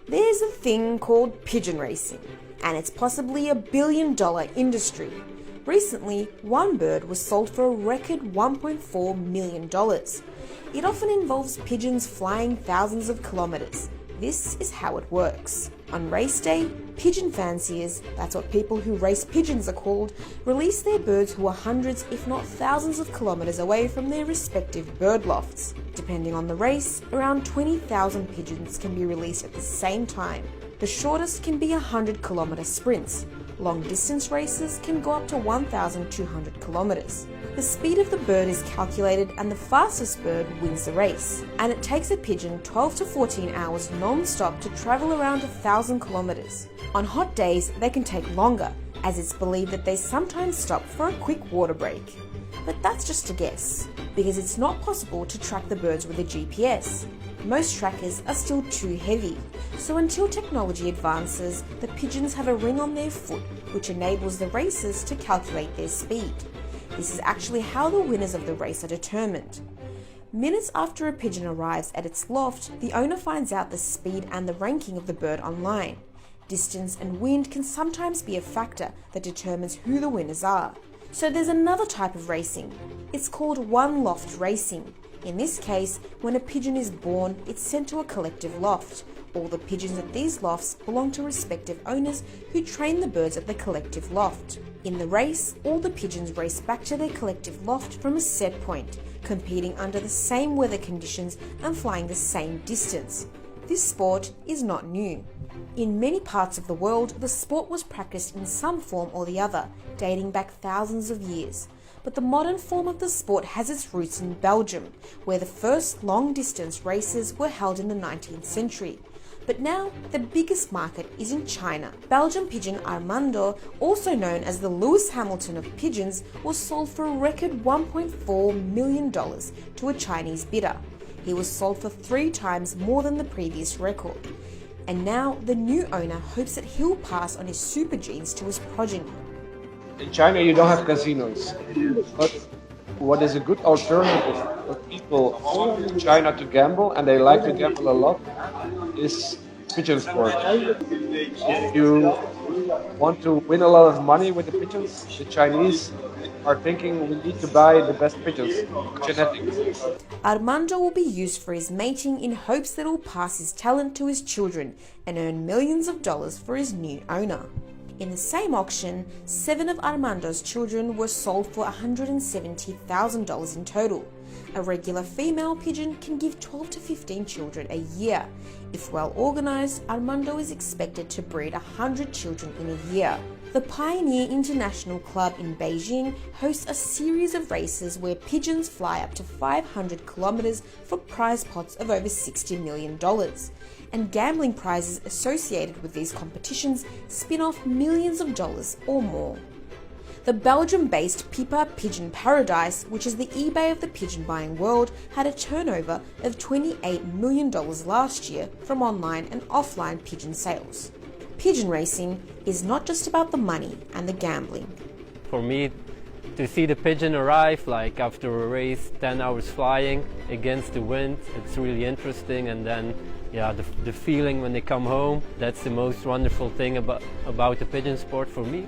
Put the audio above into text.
There's a thing called pigeon racing, and it's possibly a billion-dollar industry. Recently, one bird was sold for a record $1.4 million. It often involves pigeons flying thousands of kilometres. This is how it works. On race day, pigeon fanciers, that's what people who race pigeons are called, release their birds who are hundreds if not thousands of kilometres away from their respective bird lofts. Depending on the race, around 20,000 pigeons can be released at the same time. The shortest can be 100-kilometre sprints. Long distance races can go up to 1,200 kilometres. The speed of the bird is calculated and the fastest bird wins the race. And it takes a pigeon 12 to 14 hours non-stop to travel around 1,000 kilometres. On hot days, they can take longer, as it's believed that they sometimes stop for a quick water break. But that's just a guess, because it's not possible to track the birds with a GPS. Most trackers are still too heavy, so until technology advances, the pigeons have a ring on their foot, which enables the racers to calculate their speed. This is actually how the winners of the race are determined. Minutes after a pigeon arrives at its loft, the owner finds out the speed and the ranking of the bird online. Distance and wind can sometimes be a factor that determines who the winners are. So there's another type of racing. It's called one-loft racing. In this case, when a pigeon is born, it's sent to a collective loft. All the pigeons at these lofts belong to respective owners who train the birds at the collective loft. In the race, all the pigeons race back to their collective loft from a set point, competing under the same weather conditions and flying the same distance. This sport is not new. In many parts of the world, the sport was practiced in some form or the other, dating back thousands of years. But the modern form of the sport has its roots in Belgium, where the first long-distance races were held in the 19th century. But now, the biggest market is in China. Belgian pigeon Armando, also known as the Lewis Hamilton of pigeons, was sold for a record $1.4 million to a Chinese bidder. He was sold for 3 times more than the previous record. And now, the new owner hopes that he'll pass on his super genes to his progeny. In China, you don't have casinos, but what is a good alternative for people in China to gamble, and they like to gamble a lot, is pigeon sport. If you want to win a lot of money with the pigeons, the Chinese are thinking we need to buy the best pigeons, genetics. Armando will be used for his mating in hopes that he'll pass his talent to his children and earn millions of dollars for his new owner. In the same auction, 7 of Armando's children were sold for $170,000 in total. A regular female pigeon can give 12 to 15 children a year. If well organized, Armando is expected to breed 100 children in a year. The Pioneer International Club in Beijing hosts a series of races where pigeons fly up to 500 kilometers for prize pots of over $60 million. And gambling prizes associated with these competitions spin off millions of dollars or more. The Belgium-based Pipa Pigeon Paradise, which is the eBay of the pigeon buying world, had a turnover of $28 million last year from online and offline pigeon sales. Pigeon racing is not just about the money and the gambling. For me, to see the pigeon arrive, like after a race, 10 hours flying against the wind, it's really interesting. And then, yeah, the feeling when they come home, that's the most wonderful thing about the pigeon sport for me.